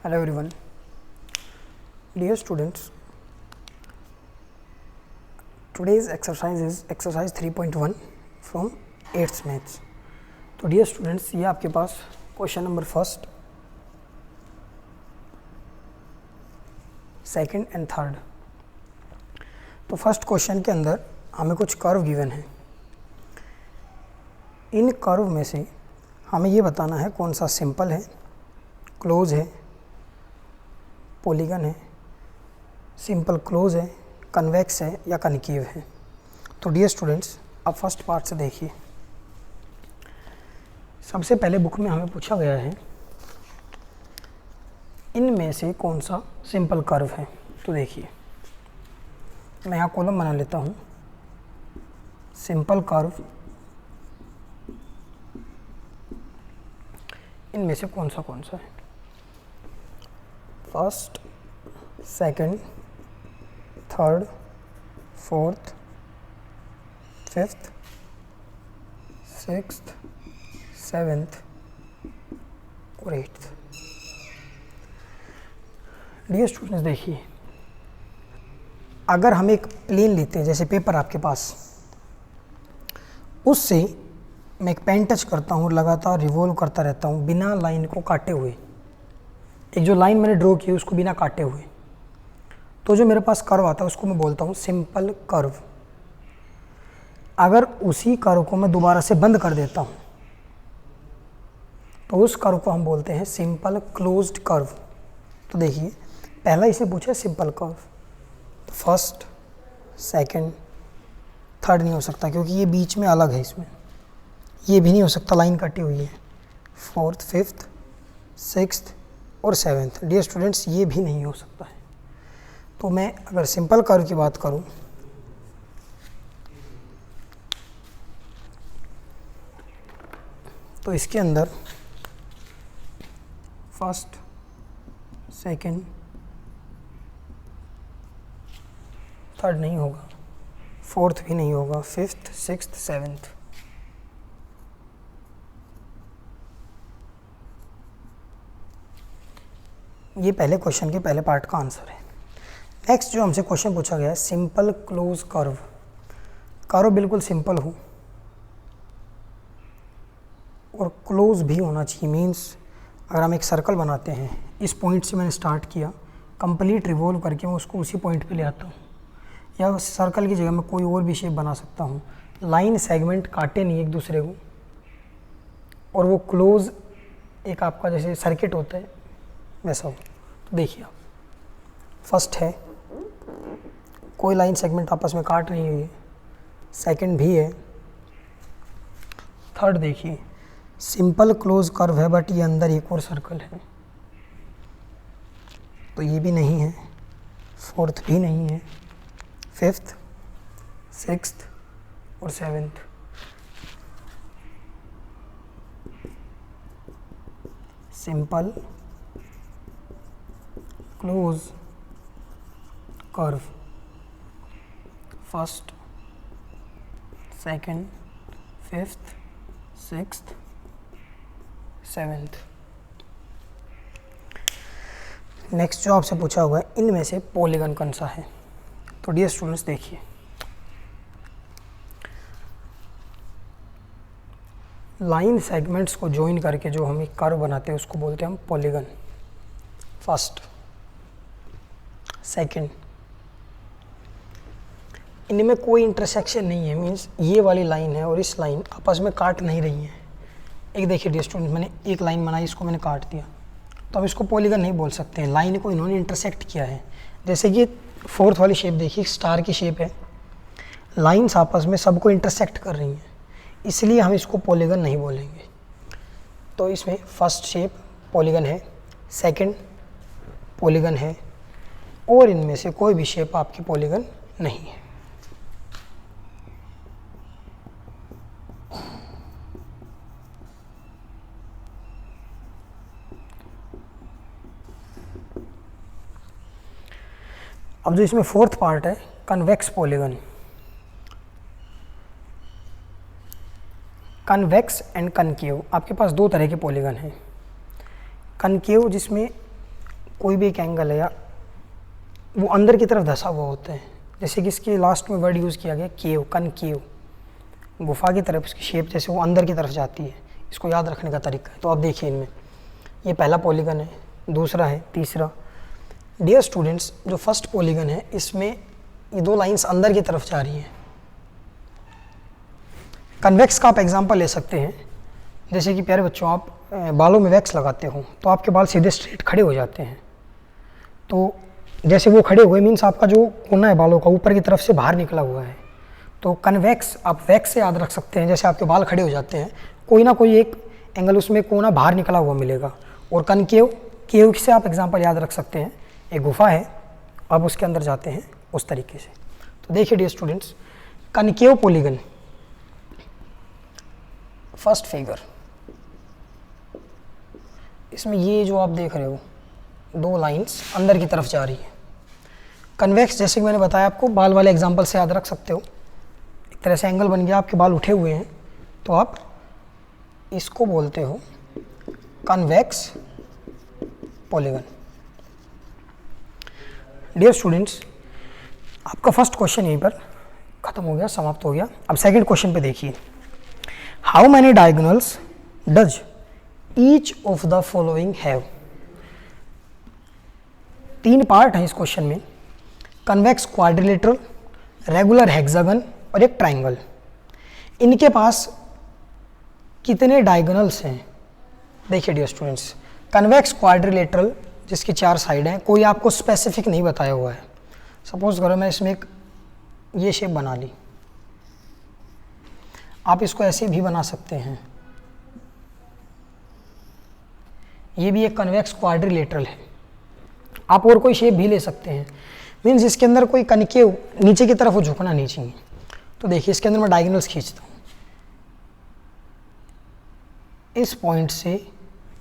Hello everyone. Dear students, today's exercise is exercise 3.1 from 8th maths. तो dear students, ये आपके पास question number first, second and third. तो first question के अंदर हमें कुछ कर्व गिवन है. इन कर्व में से हमें ये बताना है कौन सा सिंपल है, क्लोज है, पॉलीगन है, सिंपल क्लोज है, कन्वेक्स है या कनकेव है. तो डियर स्टूडेंट्स, अब फर्स्ट पार्ट से देखिए. सबसे पहले बुक में हमें पूछा गया है इनमें से कौन सा सिंपल कर्व है. तो देखिए, मैं यहाँ कॉलम बना लेता हूँ. सिंपल कर्व इनमें से कौन सा है. First, second, third, fourth, fifth, sixth, seventh और एट्थ. डियर स्टूडेंट्स, देखिए, अगर हम एक प्लेन लेते हैं, जैसे पेपर आपके पास, उससे मैं एक पेन टच करता हूँ, लगातार रिवॉल्व करता रहता हूँ बिना लाइन को काटे हुए. एक जो लाइन मैंने ड्रॉ की है उसको बिना काटे हुए, तो जो मेरे पास कर्व आता है उसको मैं बोलता हूँ सिंपल कर्व. अगर उसी कर्व को मैं दोबारा से बंद कर देता हूँ तो उस कर्व को हम बोलते हैं सिंपल क्लोज्ड कर्व. तो देखिए, पहला इसे पूछा है सिंपल कर्व. तो फर्स्ट, सेकंड, थर्ड नहीं हो सकता क्योंकि ये बीच में अलग है. इसमें ये भी नहीं हो सकता, लाइन कटी हुई है. फोर्थ, फिफ्थ, सिक्स्थ और सेवेंथ. डियर स्टूडेंट्स, ये भी नहीं हो सकता है. तो मैं अगर सिंपल कर्व की बात करूं तो इसके अंदर फर्स्ट, सेकंड, थर्ड नहीं होगा, फोर्थ भी नहीं होगा, फिफ्थ, सिक्स्थ, सेवेंथ. ये पहले क्वेश्चन के पहले पार्ट का आंसर है. नेक्स्ट जो हमसे क्वेश्चन पूछा गया है सिंपल क्लोज कर्व. कर्व बिल्कुल सिंपल हो और क्लोज भी होना चाहिए. मींस अगर हम एक सर्कल बनाते हैं, इस पॉइंट से मैंने स्टार्ट किया, कंप्लीट रिवॉल्व करके मैं उसको उसी पॉइंट पे ले आता हूँ, या सर्कल की जगह मैं कोई और भी शेप बना सकता हूँ. लाइन सेगमेंट काटे नहीं एक दूसरे को, और वो क्लोज एक आपका जैसे सर्किट होता है वैसा हो. तो देखिए, आप फर्स्ट है, कोई लाइन सेगमेंट आपस में काट नहीं हुई है. सेकंड भी है. थर्ड देखिए, सिंपल क्लोज कर्व है बट ये अंदर एक और सर्कल है, तो ये भी नहीं है. फोर्थ भी नहीं है. फिफ्थ, सिक्स्थ और seventh. Simple close curve, first, second, fifth, sixth, seventh. Next जो आपसे पूछा हुआ है इनमें से पॉलीगन कौन सा है. तो डियर स्टूडेंट्स, देखिए, लाइन सेगमेंट्स को ज्वाइन करके जो हम एक कर्व बनाते हैं उसको बोलते हैं हम पॉलीगन. फर्स्ट, सेकंड, इनमें कोई इंटरसेक्शन नहीं है. मींस ये वाली लाइन है और इस लाइन आपस में काट नहीं रही है. एक देखिए डियर स्टूडेंट, मैंने एक लाइन बनाई, इसको मैंने काट दिया, तो अब इसको पॉलीगन नहीं बोल सकते हैं. लाइन को इन्होंने इंटरसेक्ट किया है. जैसे कि फोर्थ वाली शेप देखिए, स्टार की शेप है, लाइंस आपस में सबको इंटरसेक्ट कर रही हैं, इसलिए हम इसको पॉलीगन नहीं बोलेंगे. तो इसमें फर्स्ट शेप पॉलीगन है, सेकंड पॉलीगन है, और इनमें से कोई भी शेप आपकी पॉलीगन नहीं है. अब जो इसमें फोर्थ पार्ट है convex polygon. Convex and concave, आपके पास दो तरह के पॉलीगन हैं. कनकेव जिसमें कोई भी एक एंगल है या वो अंदर की तरफ धंसा हुआ होता है, जैसे कि इसके लास्ट में वर्ड यूज़ किया गया केव, कनकेव, गुफा की तरफ इसकी शेप जैसे वो अंदर की तरफ जाती है, इसको याद रखने का तरीका है। तो आप देखिए इनमें ये पहला पॉलीगन है, दूसरा है, तीसरा। डियर स्टूडेंट्स, जो फर्स्ट पॉलीगन है इसमें ये दो लाइंस अंदर की तरफ जा रही हैं। कन्वेक्स का आप एग्जांपल ले सकते हैं, जैसे कि प्यारे बच्चों आप बालों में वैक्स लगाते हो तो आपके बाल सीधे स्ट्रेट खड़े हो जाते हैं। तो जैसे वो खड़े हुए मीन्स आपका जो कोना है बालों का ऊपर की तरफ से बाहर निकला हुआ है। तो कन्वेक्स आप वैक्स से याद रख सकते हैं, जैसे आपके बाल खड़े हो जाते हैं कोई ना कोई एक एंगल उसमें कोना बाहर निकला हुआ मिलेगा। और कनकेव, केव से आप एग्जांपल याद रख सकते हैं, एक गुफा है आप उसके अंदर जाते हैं उस तरीके से। तो देखिए dear students, concave polygon first figure, इसमें ये जो आप देख रहे हो दो लाइंस अंदर की तरफ जा रही है। कन्वेक्स जैसे कि मैंने बताया आपको, बाल वाले एग्जांपल से याद रख सकते हो। एक तरह से एंगल बन गया, आपके बाल उठे हुए हैं तो आप इसको बोलते हो कन्वेक्स पॉलीगन। डियर स्टूडेंट्स, आपका फर्स्ट क्वेश्चन यहीं पर खत्म हो गया, समाप्त हो गया। अब सेकंड क्वेश्चन पे देखिए, how many diagonals does each of the following have. 3 part हैं इस क्वेश्चन में, कन्वेक्स क्वाड्रिलेटरल, रेगुलर हेक्सागन और एक ट्राइंगल। इनके पास कितने डायगोनल्स हैं? देखिए डियर स्टूडेंट्स, कन्वेक्स क्वाड्रिलेटरल जिसकी 4 साइड हैं, कोई आपको स्पेसिफिक नहीं बताया हुआ है। सपोज करो मैं इसमें एक ये शेप बना ली, आप इसको ऐसे भी बना सकते हैं। ये भी एक कन्वेक्स क्वाड्रिलेटरल है। आप और कोई शेप भी ले सकते हैं, मीन्स इसके अंदर कोई कनकेव नीचे की तरफ वो झुकना नहीं चाहिए। तो देखिए इसके अंदर मैं डायगोनल्स खींचता हूँ, इस पॉइंट से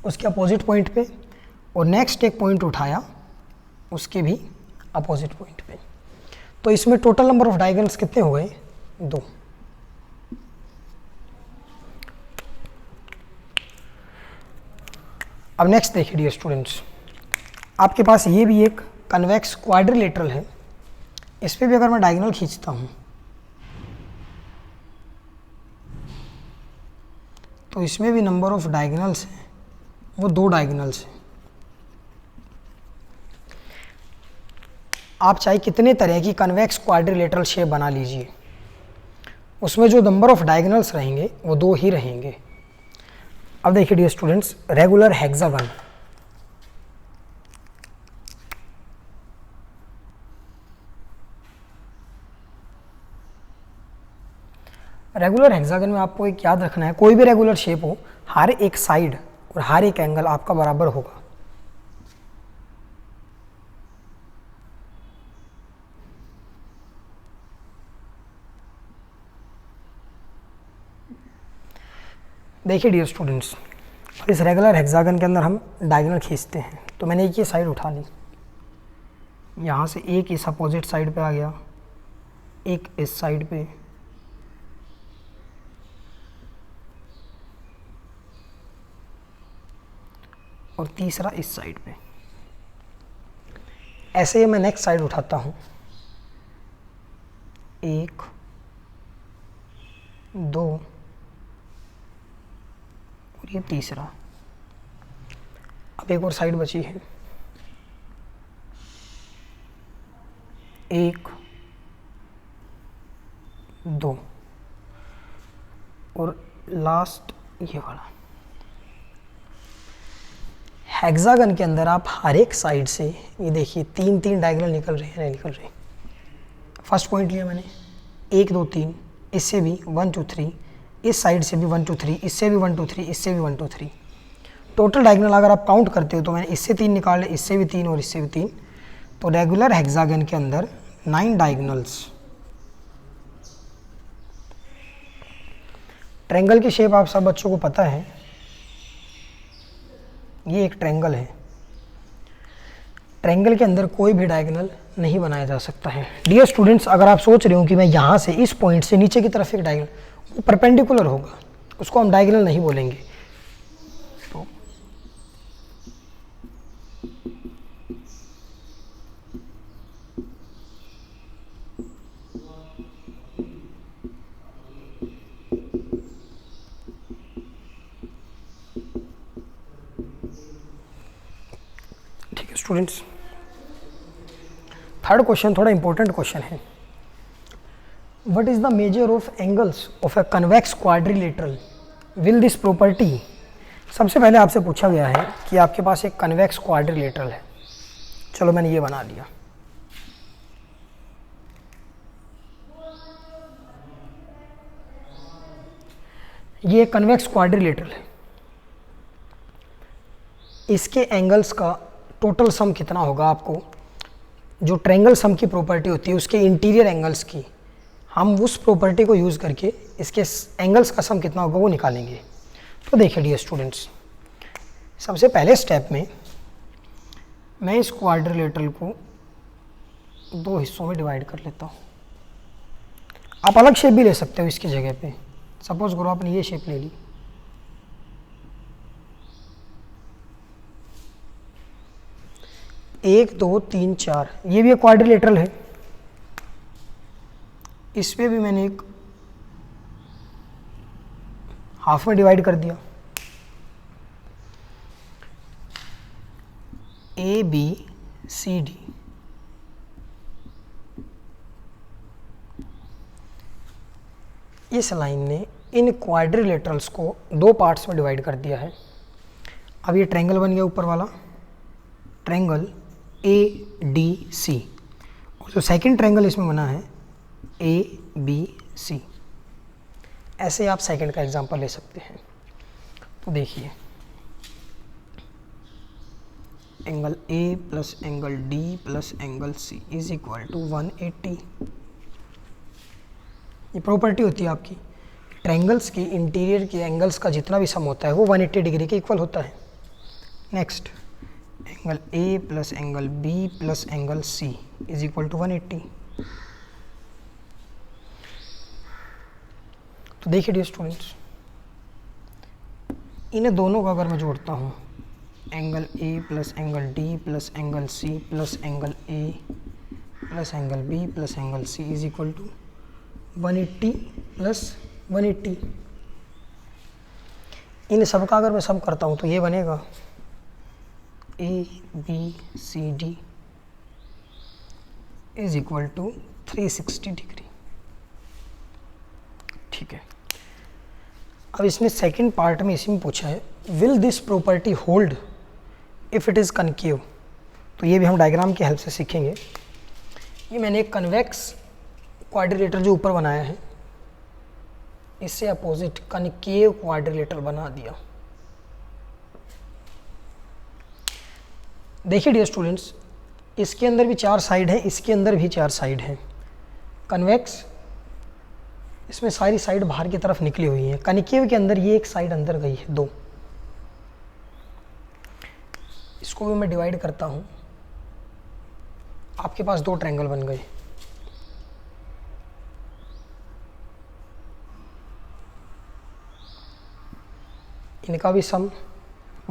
उसके अपोजिट पॉइंट पे, और नेक्स्ट एक पॉइंट उठाया उसके भी अपोजिट पॉइंट पे। तो इसमें टोटल नंबर ऑफ डायगोनल्स कितने हो गए? 2। अब नेक्स्ट देखिए डियर स्टूडेंट्स, आपके पास ये भी एक कन्वेक्स क्वाड्रिलेटरल है, इस पर भी अगर मैं डायगोनल खींचता हूँ तो इसमें भी नंबर ऑफ डायगोनल्स हैं, वो 2 डायगोनल्स हैं। आप चाहे कितने तरह की कन्वेक्स क्वाड्रिलेटरल शेप बना लीजिए, उसमें जो नंबर ऑफ डायगोनल्स रहेंगे वो 2 ही रहेंगे। अब देखिए dear students, regular hexagon, regular hexagon में आपको एक याद रखना है, कोई भी रेगुलर शेप हो, हर एक साइड और हर एक एंगल आपका बराबर होगा। देखिए डियर स्टूडेंट्स, इस रेगुलर हेक्सागन के अंदर हम डायगोनल खींचते हैं। तो मैंने एक ये साइड उठा ली, यहाँ से एक इस अपोजिट साइड पे आ गया, एक इस साइड पे, और तीसरा इस साइड पे। ऐसे ही मैं नेक्स्ट साइड उठाता हूँ, 1 2 और ये तीसरा। अब एक और साइड बची है, 1 2 और लास्ट ये वाला। हेक्सागन के अंदर आप हर एक साइड से ये देखिए 3 डायगोनल निकल रहे हैं, नहीं निकल रहे। फर्स्ट पॉइंट लिया मैंने 1 2 3, इससे भी 1 2 3, इस साइड से भी 1 2 3, इससे भी 1 2 3, इससे भी 1 2 3। टोटल डायगोनल अगर आप काउंट करते हो तो मैंने इससे 3 निकाले, इससे भी 3 और इससे भी 3। तो रेगुलर हेक्सागन के अंदर 9 डायगोनल्स। ट्रायंगल की शेप आप सब बच्चों को पता है, ये एक ट्रायंगल है। ट्रायंगल के अंदर कोई भी डायगोनल नहीं बनाया जा सकता है। डियर स्टूडेंट्स, अगर आप सोच रहे हो कि मैं यहाँ से इस पॉइंट से नीचे की तरफ एक डायगोनल, वो परपेंडिकुलर होगा, उसको हम डायगोनल नहीं बोलेंगे। तो स्टूडेंट्स, थर्ड क्वेश्चन थोड़ा इंपॉर्टेंट क्वेश्चन है। What is the measure of angles of a convex quadrilateral will this property. सबसे पहले आपसे पूछा गया है कि आपके पास एक कन्वेक्स क्वाड्रिलेटरल है। चलो मैंने ये बना दिया। ये कन्वेक्स क्वाड्रिलेटरल है, इसके एंगल्स का टोटल सम कितना होगा। आपको जो ट्रायंगल सम की प्रॉपर्टी होती है उसके इंटीरियर एंगल्स की, हम उस प्रॉपर्टी को यूज़ करके इसके एंगल्स का सम कितना होगा वो निकालेंगे। तो देखिए डियर स्टूडेंट्स, सबसे पहले स्टेप में मैं इस क्वाड्रिलेटरल को दो हिस्सों में डिवाइड कर लेता हूँ। आप अलग शेप भी ले सकते हो इसकी जगह पे। सपोज करो आपने ये शेप ले ली, एक दो तीन चार, ये भी एक क्वाड्रिलेटरल है। इस पे भी मैंने एक हाफ में डिवाइड कर दिया। ए बी सी डी, इस लाइन ने इन क्वाड्रिलेटरल्स को दो पार्ट्स में डिवाइड कर दिया है। अब ये ट्रायंगल बन गया ऊपर वाला, ट्रायंगल ए डी सी, और जो सेकंड ट्रायंगल इसमें बना है ए बी सी। ऐसे आप सेकंड का एग्जांपल ले सकते हैं। तो देखिए, angle A plus angle D plus angle C is equal to 180। ये प्रॉपर्टी होती है आपकी, ट्रायंगल्स की इंटीरियर के एंगल्स का जितना भी सम होता है वो 180 डिग्री के इक्वल होता है। नेक्स्ट, angle A plus angle B plus angle C is equal to 180। तो देखिए डियर स्टूडेंट्स, इन दोनों का अगर मैं जोड़ता हूँ, angle A plus angle D plus angle C plus angle A plus angle B plus angle C is equal to 180 plus 180। इन सब का अगर मैं सम करता हूँ तो ये बनेगा A B C D is equal to 360 degree. ठीक है, अब इसने सेकंड पार्ट में इसी में पूछा है, will this property hold if it is concave. तो ये भी हम डायग्राम की हेल्प से सीखेंगे। ये मैंने एक कन्वेक्स क्वाड्रिलेटर जो ऊपर बनाया है, इससे अपोजिट कनकेव क्वाड्रिलेटर बना दिया। देखिए डियर स्टूडेंट्स, इसके अंदर भी चार साइड है, इसके अंदर भी चार साइड हैं। कन्वेक्स, इसमें सारी साइड बाहर की तरफ निकली हुई है। कनकेव के अंदर ये एक साइड अंदर गई है, दो। इसको भी मैं डिवाइड करता हूँ, आपके पास दो ट्रायंगल बन गए। इनका भी सम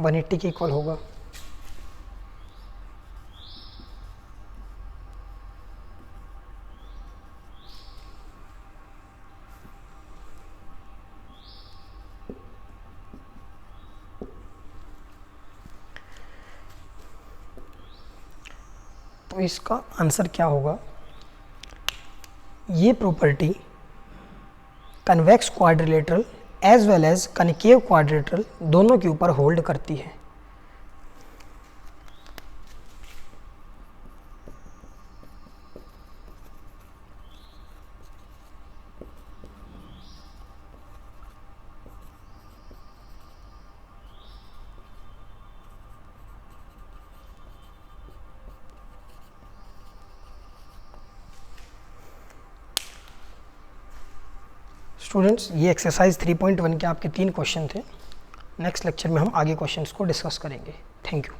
180 के इक्वल होगा। तो इसका आंसर क्या होगा, ये property convex quadrilateral as well as concave quadrilateral दोनों के ऊपर होल्ड करती है। स्टूडेंट्स, ये एक्सरसाइज 3.1 के आपके 3 क्वेश्चन थे। नेक्स्ट लेक्चर में हम आगे क्वेश्चंस को डिस्कस करेंगे। Thank you.